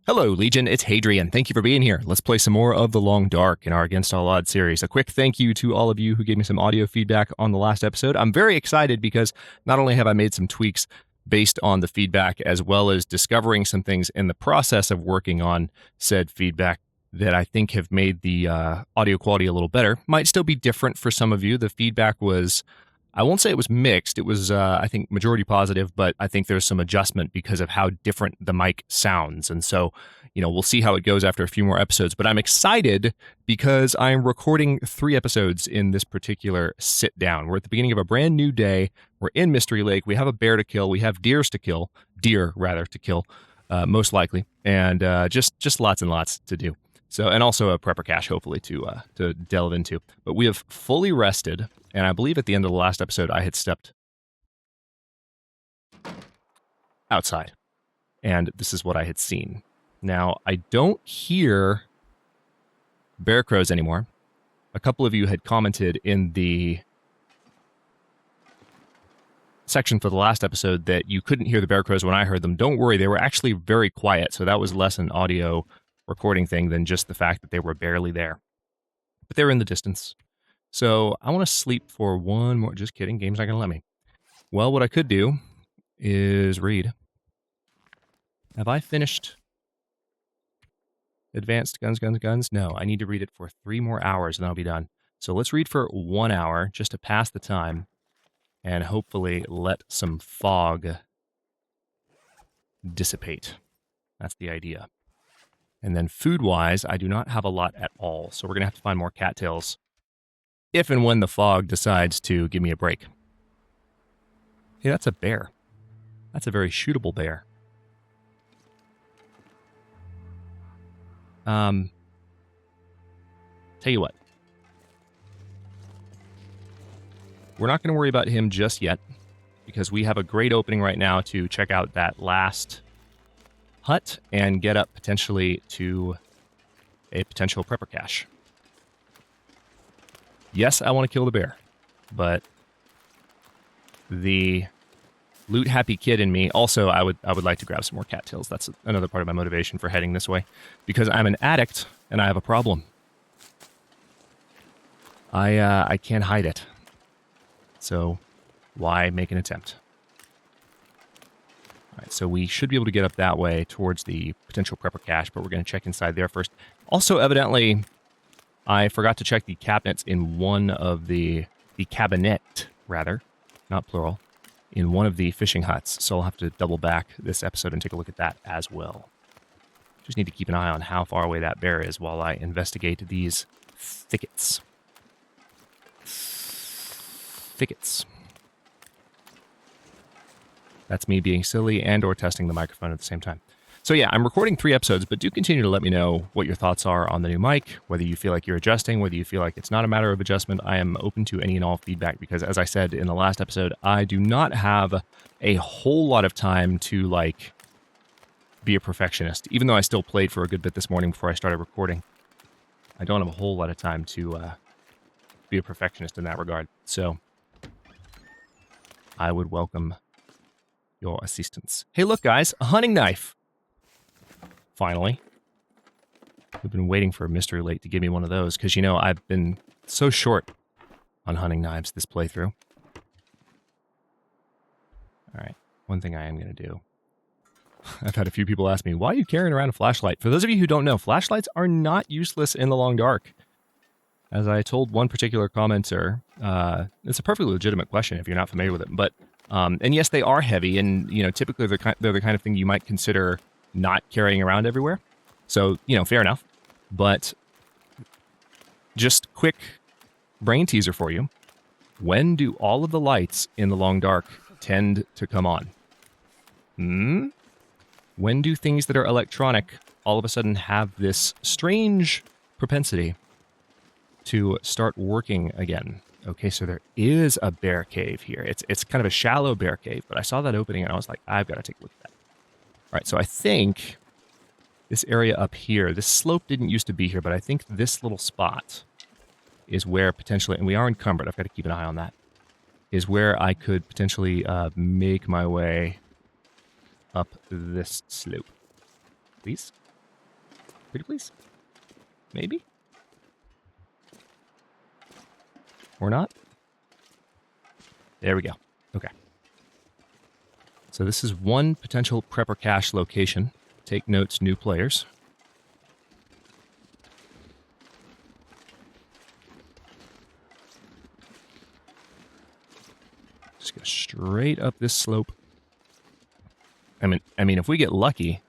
Hello, Legion. It's Hadrian. Thank you for being here. Let's play some more of The Long Dark in our Against All Odds series. A quick thank you to all of you who gave me some audio feedback on the last episode. I'm very excited because not only have I made some tweaks based on the feedback, as well as discovering some things in the process of working on said feedback that I think have made the audio quality a little better. Might still be different for some of you. The feedback was, I won't say it was mixed. It was, I think, majority positive, but I think there's some adjustment because of how different the mic sounds. And so, we'll see how it goes after a few more episodes. But I'm excited because I'm recording 3 episodes in this particular sit down. We're at the beginning of a brand new day. We're in Mystery Lake. We have a bear to kill. We have deer to kill, most likely, and just lots and lots to do. So, and also a prepper cache, hopefully, to delve into. But we have fully rested, and I believe at the end of the last episode, I had stepped outside, and this is what I had seen. Now, I don't hear bear crows anymore. A couple of you had commented in the section for the last episode that you couldn't hear the bear crows when I heard them. Don't worry, they were actually very quiet, so that was less an audio recording thing than just the fact that they were barely there. But they're in the distance. So I want to sleep for one more. Just kidding, game's not going to let me. Well, what I could do is read. Have I finished Advanced Guns? No, I need to read it for 3 more hours and I'll be done. So let's read for 1 hour just to pass the time and hopefully let some fog dissipate. That's the idea. And then food-wise, I do not have a lot at all, so we're going to have to find more cattails if and when the fog decides to give me a break. Hey, that's a bear. That's a very shootable bear. Tell you what. We're not going to worry about him just yet, because we have a great opening right now to check out that last hut and get up potentially to a potential prepper cache. Yes, I want to kill the bear, but the loot happy kid in me also, I would like to grab some more cattails. That's another part of my motivation for heading this way, because I'm an addict and I have a problem. I can't hide it, so why make an attempt? All right, so we should be able to get up that way towards the potential prepper cache, but we're going to check inside there first. Also, evidently, I forgot to check the cabinets in one of the cabinet, rather, not plural, in one of the fishing huts. So I'll have to double back this episode and take a look at that as well. Just need to keep an eye on how far away that bear is while I investigate these thickets. That's me being silly and or testing the microphone at the same time. So yeah, I'm recording 3 episodes, but do continue to let me know what your thoughts are on the new mic, whether you feel like you're adjusting, whether you feel like it's not a matter of adjustment. I am open to any and all feedback because, as I said in the last episode, I do not have a whole lot of time to, be a perfectionist. Even though I still played for a good bit this morning before I started recording, I don't have a whole lot of time to be a perfectionist in that regard. So I would welcome your assistance. Hey, look, guys, a hunting knife. Finally. We've been waiting for Mystery Lake to give me one of those because, I've been so short on hunting knives this playthrough. All right, one thing I am going to do. I've had a few people ask me, why are you carrying around a flashlight? For those of you who don't know, flashlights are not useless in the long dark. As I told one particular commenter, it's a perfectly legitimate question if you're not familiar with it, but and yes, they are heavy, and typically they're the kind of thing you might consider not carrying around everywhere. So fair enough. But just quick brain teaser for you: when do all of the lights in the long dark tend to come on? When do things that are electronic all of a sudden have this strange propensity to start working again? Okay, so there is a bear cave here. It's kind of a shallow bear cave, but I saw that opening and I was like, I've got to take a look at that. All right, so I think this area up here, this slope didn't used to be here, but I think this little spot is where potentially, and we are encumbered, I've got to keep an eye on that, is where I could potentially make my way up this slope. Please? Pretty please? Maybe? Or not? There we go. Okay. So this is one potential prepper cache location. Take notes, new players. Just go straight up this slope. I mean, if we get lucky,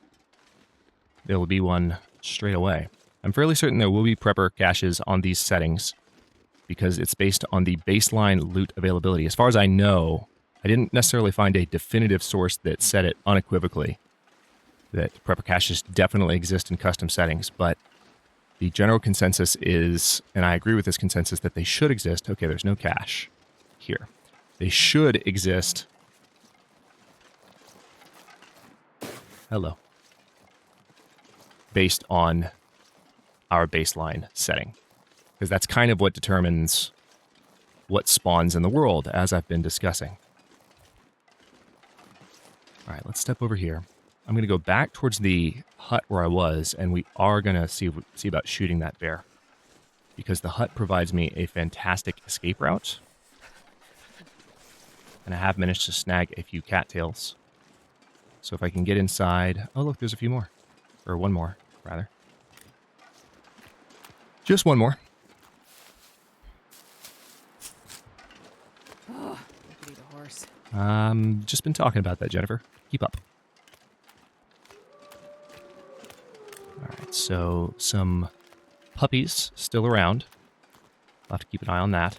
there will be one straight away. I'm fairly certain there will be prepper caches on these settings because it's based on the baseline loot availability. As far as I know, I didn't necessarily find a definitive source that said it unequivocally that prepper caches definitely exist in custom settings, but the general consensus is, and I agree with this consensus, that they should exist. Okay, there's no cache here. They should exist. Hello. Based on our baseline setting. Because that's kind of what determines what spawns in the world, as I've been discussing. All right, let's step over here. I'm going to go back towards the hut where I was, and we are going to see about shooting that bear. Because the hut provides me a fantastic escape route. And I have managed to snag a few cattails. So if I can get inside... Oh, look, there's a few more. Or one more, rather. Just one more. Oh, I could eat a horse. Just been talking about that, Jennifer. Keep up. Alright, so some puppies still around. I'll have to keep an eye on that.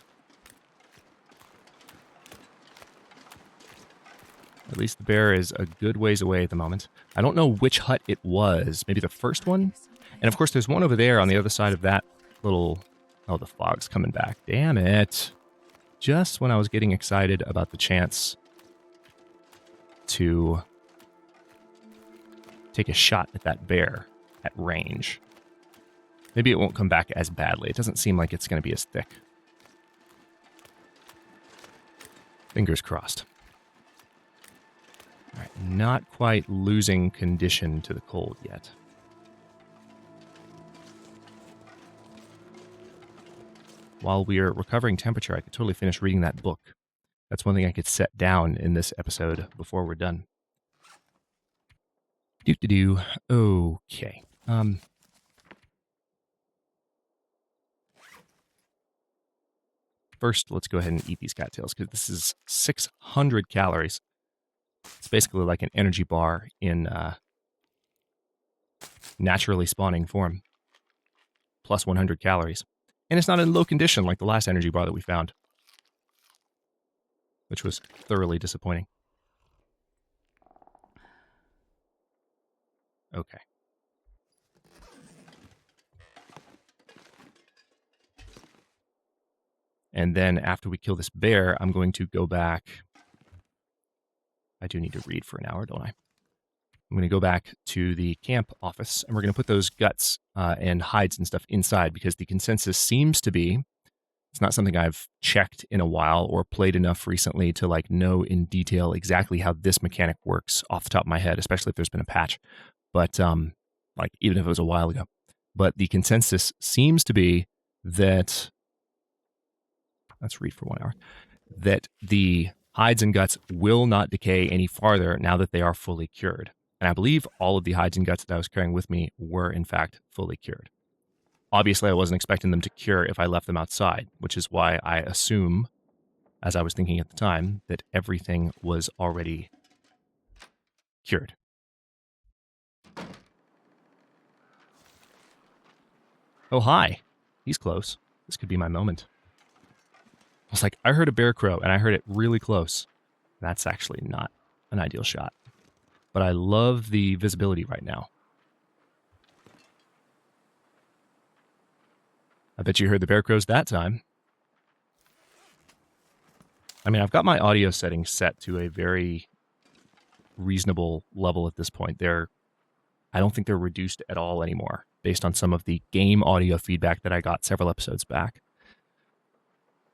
At least the bear is a good ways away at the moment. I don't know which hut it was. Maybe the first one? And of course, there's one over there on the other side of that little... Oh, the fog's coming back. Damn it. Just when I was getting excited about the chance to take a shot at that bear at range. Maybe it won't come back as badly. It doesn't seem like it's going to be as thick. Fingers crossed. All right, not quite losing condition to the cold yet. While we are recovering temperature, I could totally finish reading that book. That's one thing I could set down in this episode before we're done. Do-do-do. Okay. First, let's go ahead and eat these cattails, because this is 600 calories. It's basically like an energy bar in naturally spawning form. Plus 100 calories. And it's not in low condition like the last energy bar that we found. Which was thoroughly disappointing. Okay. And then after we kill this bear, I'm going to go back. I do need to read for an hour, don't I? I'm going to go back to the camp office, and we're going to put those guts and hides and stuff inside, because the consensus seems to be, it's not something I've checked in a while or played enough recently to like know in detail exactly how this mechanic works off the top of my head, especially if there's been a patch. But like even if it was a while ago. But the consensus seems to be that, let's read for 1 hour, that the hides and guts will not decay any farther now that they are fully cured. And I believe all of the hides and guts that I was carrying with me were, in fact, fully cured. Obviously, I wasn't expecting them to cure if I left them outside, which is why I assume, as I was thinking at the time, that everything was already cured. Oh, hi. He's close. This could be my moment. I was like, I heard a bear crow, and I heard it really close. That's actually not an ideal shot. But I love the visibility right now. I bet you heard the bear crows that time. I mean, I've got my audio settings set to a very reasonable level at this point. I don't think they're reduced at all anymore, based on some of the game audio feedback that I got several episodes back.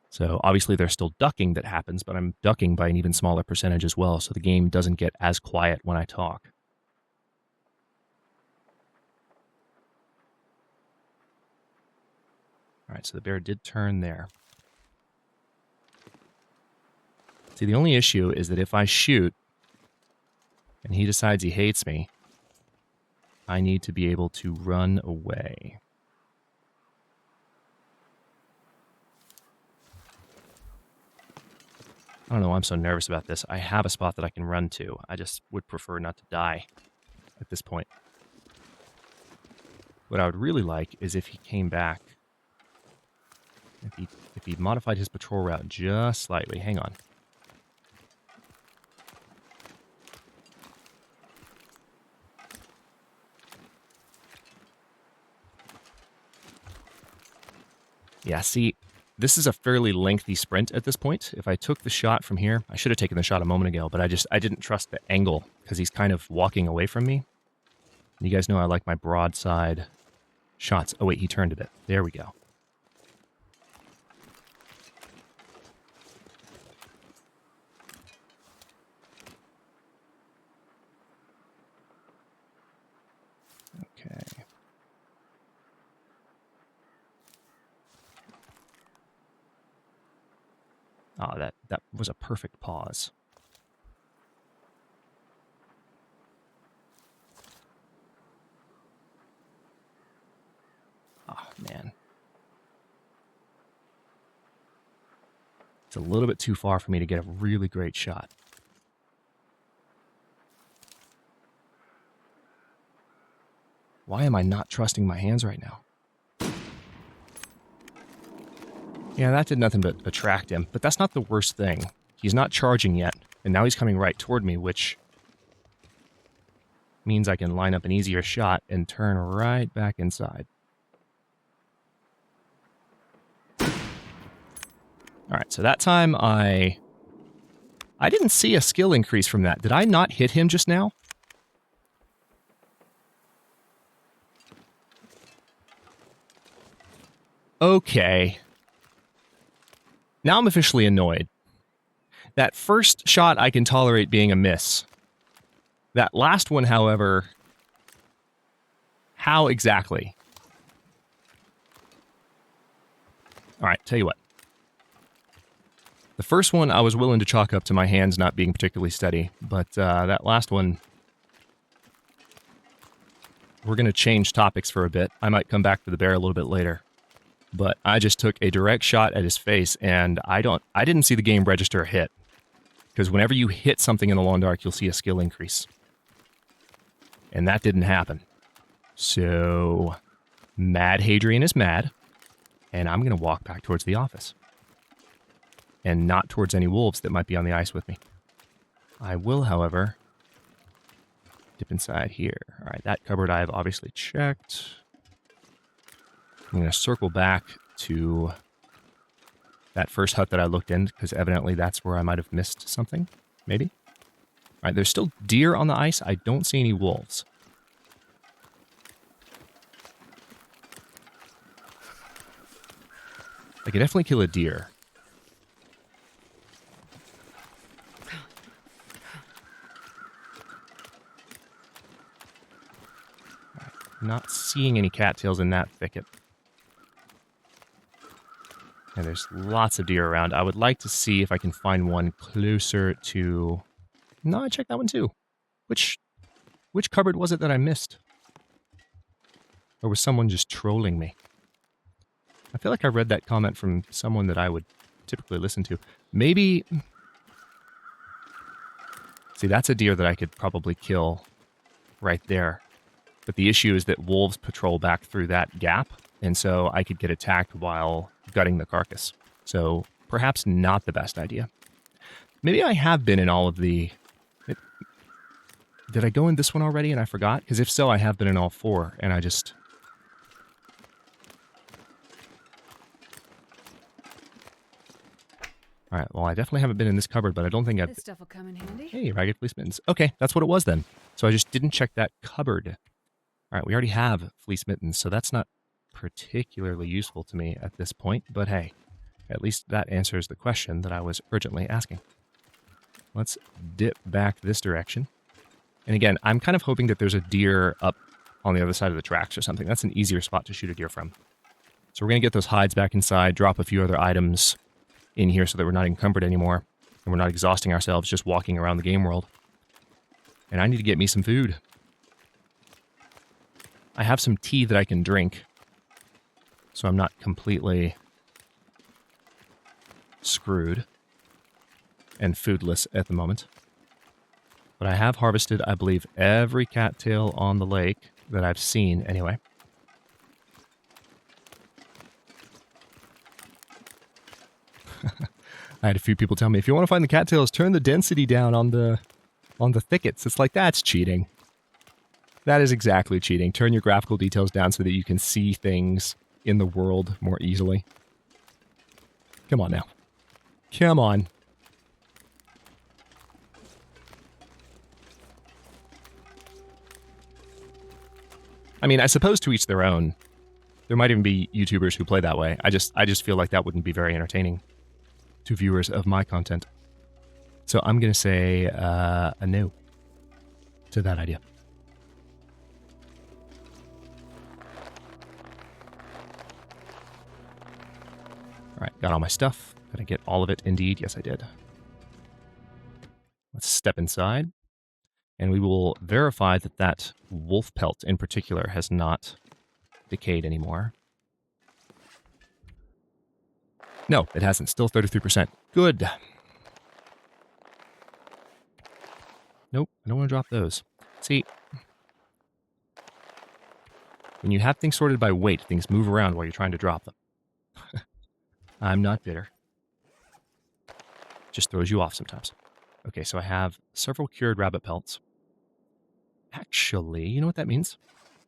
So obviously there's still ducking that happens, but I'm ducking by an even smaller percentage as well, so the game doesn't get as quiet when I talk. right, so the bear did turn there. See, the only issue is that if I shoot and he decides he hates me, I need to be able to run away. I don't know why I'm so nervous about this. I have a spot that I can run to. I just would prefer not to die at this point. What I would really like is if he came back. If he modified his patrol route just slightly. Hang on. Yeah, see, this is a fairly lengthy sprint at this point. If I took the shot from here, I should have taken the shot a moment ago, but I didn't trust the angle because he's kind of walking away from me. You guys know I like my broadside shots. Oh, wait, he turned a bit. There we go. Okay. Oh, that was a perfect pause. Oh, man. It's a little bit too far for me to get a really great shot. Why am I not trusting my hands right now? Yeah, that did nothing but attract him, but that's not the worst thing. He's not charging yet, and now he's coming right toward me, which means I can line up an easier shot and turn right back inside. Alright, so that time I didn't see a skill increase from that. Did I not hit him just now? Okay. Now I'm officially annoyed. That first shot I can tolerate being a miss. That last one, however, how exactly? Alright, tell you what. The first one I was willing to chalk up to my hands not being particularly steady, but that last one, we're going to change topics for a bit. I might come back to the bear a little bit later. But I just took a direct shot at his face, and I didn't see the game register a hit. Because whenever you hit something in the long dark, you'll see a skill increase. And that didn't happen. So, Mad Hadrian is mad, and I'm going to walk back towards the office. And not towards any wolves that might be on the ice with me. I will, however, dip inside here. Alright, that cupboard I have obviously checked. I'm going to circle back to that first hut that I looked in, because evidently that's where I might have missed something. Maybe? All right, there's still deer on the ice. I don't see any wolves. I could definitely kill a deer. Right, not seeing any cattails in that thicket. And there's lots of deer around. I would like to see if I can find one closer to... No, I checked that one too. Which cupboard was it that I missed? Or was someone just trolling me? I feel like I read that comment from someone that I would typically listen to. Maybe... See, that's a deer that I could probably kill right there. But the issue is that wolves patrol back through that gap, and so I could get attacked while gutting the carcass. So perhaps not the best idea. Maybe I have been in all of the... Did I go in this one already and I forgot? Because if so, I have been in all four, and I just... Alright, well, I definitely haven't been in this cupboard, but I don't think I've... This stuff will come in handy. Hey, ragged fleece mittens. Okay, that's what it was then. So I just didn't check that cupboard. Alright, we already have fleece mittens, so that's not particularly useful to me at this point, but hey, at least that answers the question that I was urgently asking. Let's dip back this direction. And again, I'm kind of hoping that there's a deer up on the other side of the tracks or something. That's an easier spot to shoot a deer from. So we're going to get those hides back inside, drop a few other items in here so that we're not encumbered anymore, and we're not exhausting ourselves just walking around the game world. And I need to get me some food. I have some tea that I can drink, so I'm not completely screwed and foodless at the moment. But I have harvested, I believe, every cattail on the lake that I've seen anyway. I had a few people tell me, if you want to find the cattails, turn the density down on the thickets. It's like, that's cheating. That is exactly cheating. Turn your graphical details down so that you can see things in the world more easily. Come on now. Come on. I mean, I suppose to each their own. There might even be YouTubers who play that way. I just feel like that wouldn't be very entertaining to viewers of my content. So I'm going to say a no to that idea. All right, got all my stuff. Did I get all of it? Indeed, yes I did. Let's step inside, and we will verify that that wolf pelt in particular has not decayed anymore. No, it hasn't. Still 33%. Good. Nope, I don't want to drop those. See, when you have things sorted by weight, things move around while you're trying to drop them. I'm not bitter. Just throws you off sometimes. Okay, so I have several cured rabbit pelts. Actually, you know what that means?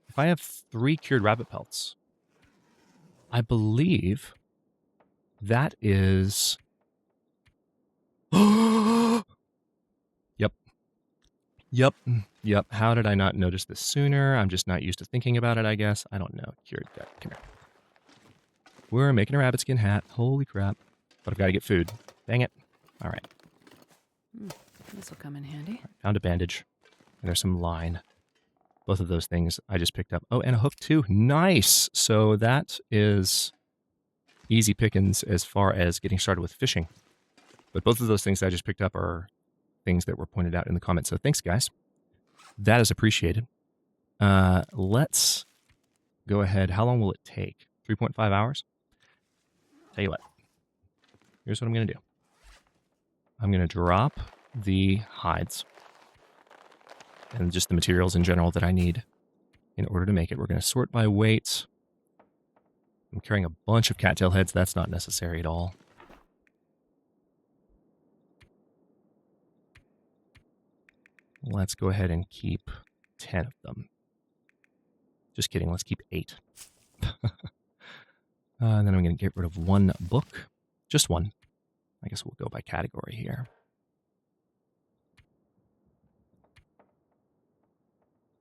If I have 3 cured rabbit pelts, I believe that is... Yep. How did I not notice this sooner? I'm just not used to thinking about it, I guess. I don't know. Cured gut. Come here. We're making a rabbit skin hat. Holy crap. But I've got to get food. Dang it. All right. This will come in handy. Right, found a bandage. And there's some line. Both of those things I just picked up. Oh, and a hook too. Nice. So that is easy pickings as far as getting started with fishing. But both of those things I just picked up are things that were pointed out in the comments. So thanks, guys. That is appreciated. Let's go ahead. How long will it take? 3.5 hours? Tell you what. Here's what I'm going to do. I'm going to drop the hides and just the materials in general that I need in order to make it. We're going to sort by weight. I'm carrying a bunch of cattail heads. That's not necessary at all. Let's go ahead and keep 10 of them. Just kidding. Let's keep 8. And then I'm going to get rid of 1 book. Just 1. I guess we'll go by category here.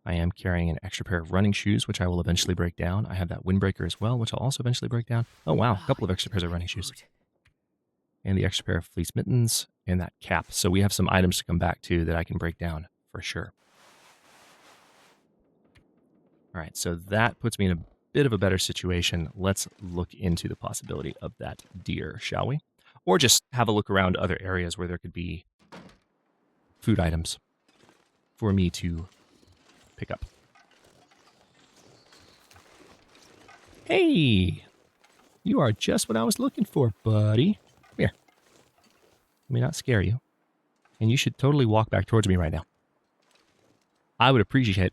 I am carrying an extra pair of running shoes, which I will eventually break down. I have that windbreaker as well, which I'll also eventually break down. Oh, wow. A couple of extra pairs of running shoes. And the extra pair of fleece mittens and that cap. So we have some items to come back to that I can break down for sure. All right, so that puts me in a bit of a better situation. Let's look into the possibility of that deer, shall we? Or just have a look around other areas where there could be food items for me to pick up. Hey, you are just what I was looking for, buddy. Come here. Let me not scare you. And you should totally walk back towards me right now. I would appreciate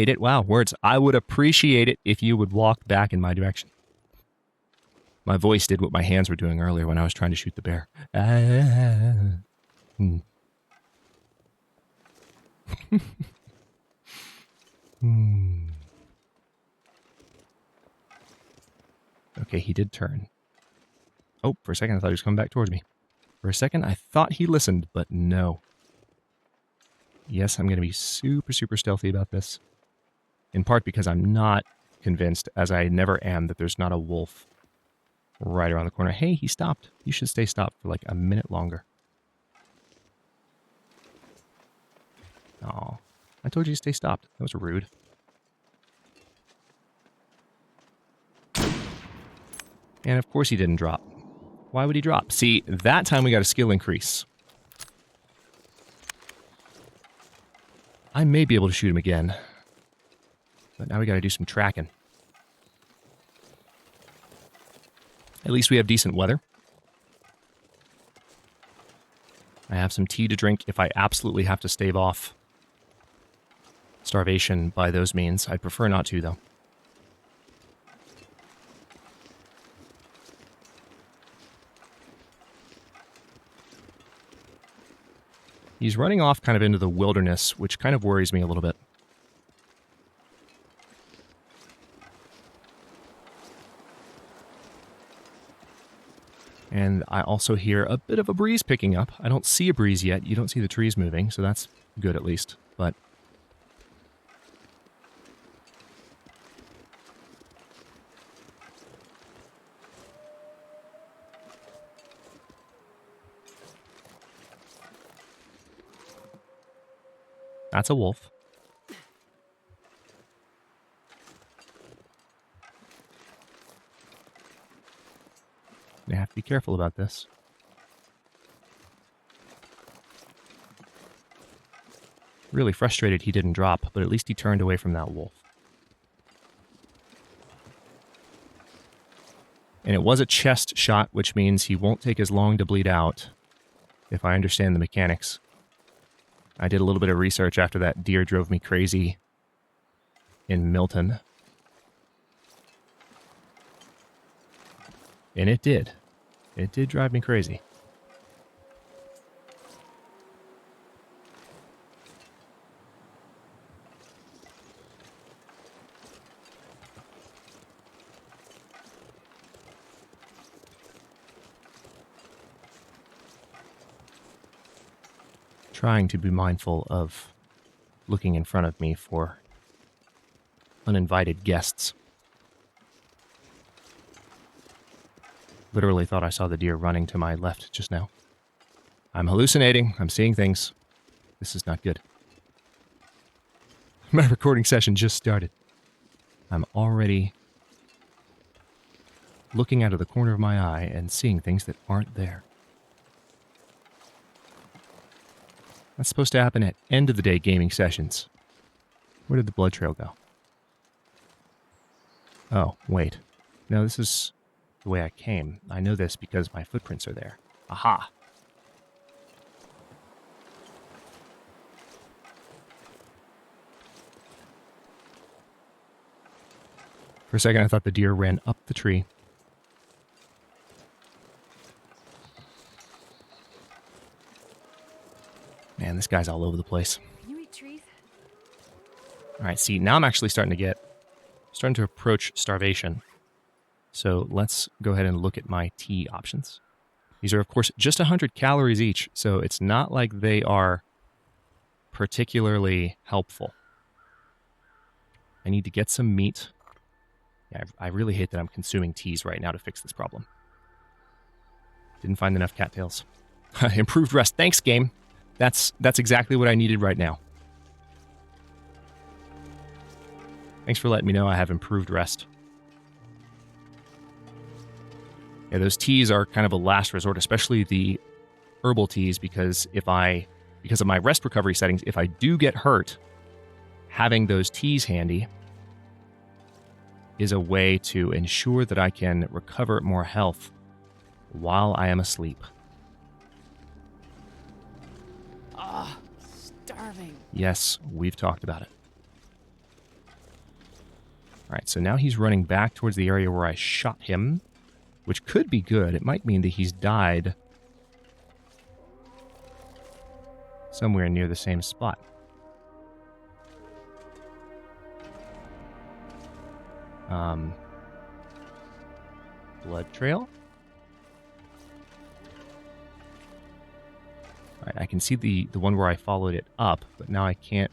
it. Wow, words. I would appreciate it if you would walk back in my direction. My voice did what my hands were doing earlier when I was trying to shoot the bear. Okay, he did turn. Oh, for a second I thought he was coming back towards me. For a second I thought he listened, but no. Yes, I'm going to be super, super stealthy about this. In part because I'm not convinced, as I never am, that there's not a wolf right around the corner. Hey, he stopped. You should stay stopped for like a minute longer. Oh, I told you to stay stopped. That was rude. And of course he didn't drop. Why would he drop? See, that time we got a skill increase. I may be able to shoot him again. But now we got to do some tracking. At least we have decent weather. I have some tea to drink if I absolutely have to stave off starvation by those means. I'd prefer not to, though. He's running off kind of into the wilderness, which kind of worries me a little bit. And I also hear a bit of a breeze picking up. I don't see a breeze yet. You don't see the trees moving, so that's good at least. But that's a wolf. You have to be careful about this. Really frustrated he didn't drop, but at least he turned away from that wolf. And it was a chest shot, which means he won't take as long to bleed out, if I understand the mechanics. I did a little bit of research after that deer drove me crazy in Milton. And it did. It did drive me crazy. Trying to be mindful of looking in front of me for uninvited guests. Literally thought I saw the deer running to my left just now. I'm hallucinating. I'm seeing things. This is not good. My recording session just started. I'm already looking out of the corner of my eye and seeing things that aren't there. That's supposed to happen at end of the day gaming sessions. Where did the blood trail go? Oh, wait. No, this is the way I came. I know this because my footprints are there. Aha! For a second, I thought the deer ran up the tree. Man, this guy's all over the place. Can you eat trees? All right, see, now I'm actually starting to approach starvation. So let's go ahead and look at my tea options. These are, of course, just 100 calories each, so it's not like they are particularly helpful. I need to get some meat. Yeah, I really hate that I'm consuming teas right now to fix this problem. Didn't find enough cattails. Improved rest. Thanks, game. That's exactly what I needed right now. Thanks for letting me know I have improved rest. Yeah, those teas are kind of a last resort, especially the herbal teas, because because of my rest recovery settings, if I do get hurt, having those teas handy is a way to ensure that I can recover more health while I am asleep. Ah, starving. Yes, we've talked about it. All right, so now he's running back towards the area where I shot him, which could be good. It might mean that he's died somewhere near the same spot. Blood trail? All right, I can see the one where I followed it up, but now I can't.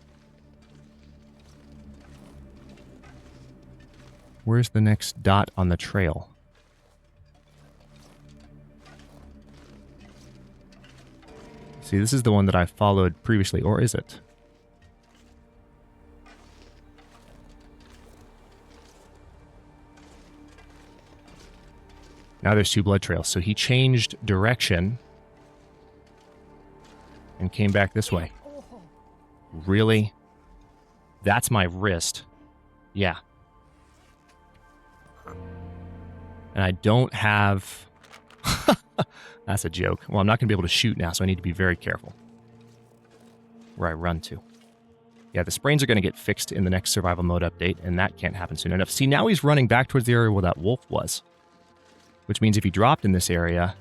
Where's the next dot on the trail? See, this is the one that I followed previously, or is it? Now there's 2 blood trails. So he changed direction and came back this way. Really? That's my wrist. Yeah. And I don't have... That's a joke. Well, I'm not going to be able to shoot now, so I need to be very careful where I run to. Yeah, the sprains are going to get fixed in the next survival mode update, and that can't happen soon enough. See, now he's running back towards the area where that wolf was, which means if he dropped in this area...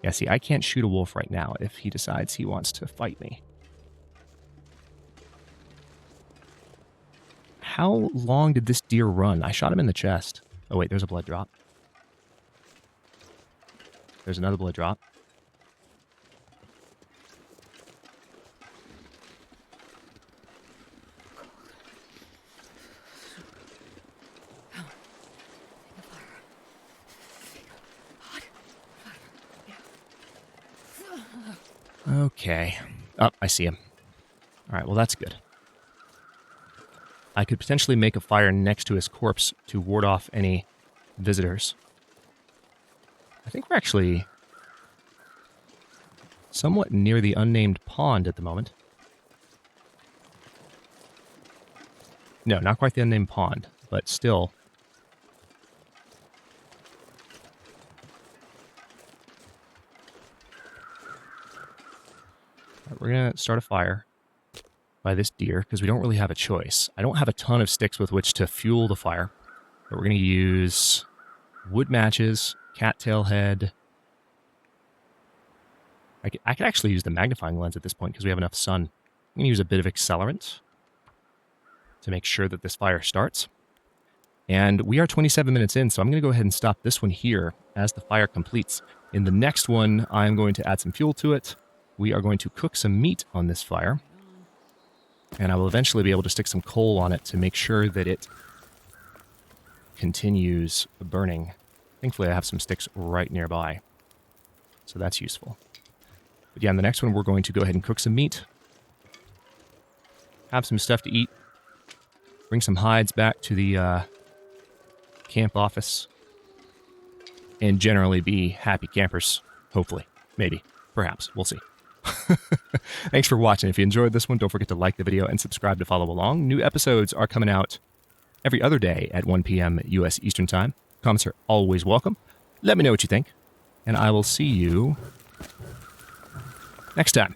Yeah, see, I can't shoot a wolf right now if he decides he wants to fight me. How long did this deer run? I shot him in the chest. Oh, wait, there's a blood drop. There's another blood drop. Okay. Oh, I see him. All right, well, that's good. I could potentially make a fire next to his corpse to ward off any visitors. I think we're actually somewhat near the unnamed pond at the moment. No, not quite the unnamed pond, but still. Right, we're going to start a fire by this deer because we don't really have a choice. I don't have a ton of sticks with which to fuel the fire, but we're going to use wood matches, cattail head. I could actually use the magnifying lens at this point because we have enough sun. I'm going to use a bit of accelerant to make sure that this fire starts. And we are 27 minutes in, so I'm going to go ahead and stop this one here as the fire completes. In the next one, I'm going to add some fuel to it. We are going to cook some meat on this fire. And I will eventually be able to stick some coal on it to make sure that it continues burning. Thankfully, I have some sticks right nearby, so that's useful. But yeah, in the next one, we're going to go ahead and cook some meat, have some stuff to eat, bring some hides back to the camp office, and generally be happy campers, hopefully. Maybe. Perhaps. We'll see. Thanks for watching. If you enjoyed this one, don't forget to like the video and subscribe to follow along. New episodes are coming out every other day at 1 p.m. U.S. Eastern Time. Comments are always welcome. Let me know what you think, and I will see you next time.